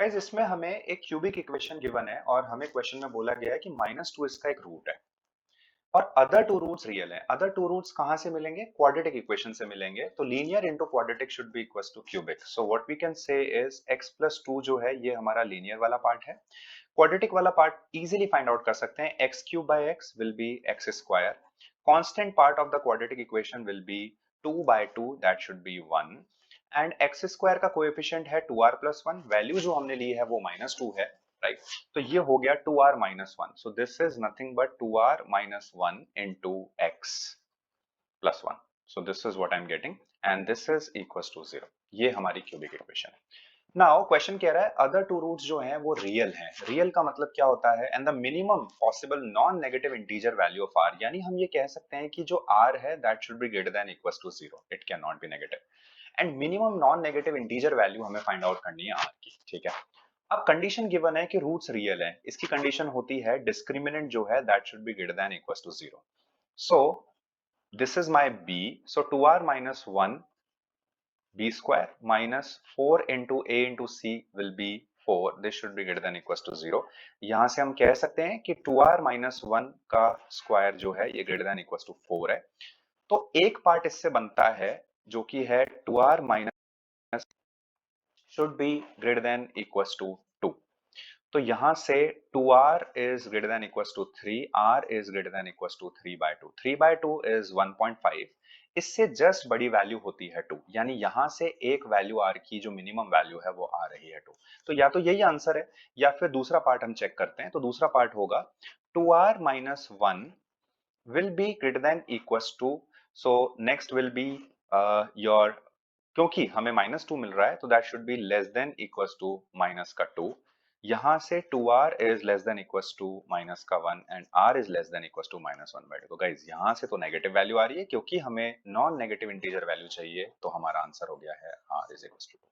Guys इसमें हमें एक क्यूबिक इक्वेशन गिवन है और हमें क्वेश्चन में बोला गया है कि -2 इसका एक रूट है और अदर टू रूट्स रियल है। अदर टू रूट्स कहां से मिलेंगे? क्वाड्रेटिक इक्वेशन से मिलेंगे। तो linear into quadratic should be equals to cubic. So what we can say is x+2 जो है ये हमारा लीनियर वाला पार्ट है। क्वाड्रेटिक वाला पार्ट इजीली फाइंड आउट कर सकते हैं। x³ by x will be x square. Constant part of the quadratic equation will be 2/2 that should B 1 and x square का कोएफिशिएंट है 2r+1। वैल्यू जो हमने ली है वो -2 है, राइट? तो ये हो गया 2r-1। So this is nothing but 2r-1 into x+1। So this is what I am getting and this is equals to 0। ये हमारी क्यूबिक इक्वेशन है। नाउ क्वेश्चन कह रहा है अदर टू रूट्स जो हैं वो रियल हैं। रियल का मतलब क्या होता है? And the minimum possible non negative integer value of r, यानी हम ये कह सकते हैं कि जो r है that should be greater than equals to 0। It can not be negative and minimum non negative integer value हमें फाइंड आउट करनी है r की, ठीक है? अब कंडीशन गिवन है कि रूट्स रियल है। इसकी कंडीशन होती है डिस्क्रिमिनेंट जो है that should be greater than equals to 0। So this is my b। So 2r-1 b square minus 4 into a into c will be 4. This should be greater than equals to 0. यहां से हम कह सकते हैं कि 2r-1 का square जो है ये ग्रेटर देन इक्वल्स टू 4 है। तो एक पार्ट इससे बनता है जो कि है 2r- should be greater than equals to 2। तो यहां से 2r is greater than equals to 3, r is greater than equals to 3/2। 3/2 is 1.5। इससे जस्ट बड़ी वैल्यू होती है 2, यानी यहां से एक वैल्यू r की जो मिनिमम वैल्यू है वो आ रही है 2। तो या तो यही आंसर है या फिर दूसरा पार्ट हम चेक करते हैं। तो दूसरा पार्ट होगा 2r-1 will be greater than equals to, so next will be your, क्योंकि हमें -2 मिल रहा है तो that should be less than equals to minus का 2। यहां से 2r is less than equals to minus का 1 and r is less than equals to -1/2। तो गाइस यहां से तो नेगेटिव वैल्यू आ रही है क्योंकि हमें नॉन नेगेटिव इंटीजर वैल्यू चाहिए, तो हमारा आंसर हो गया है r इज इक्वल्स टू 2।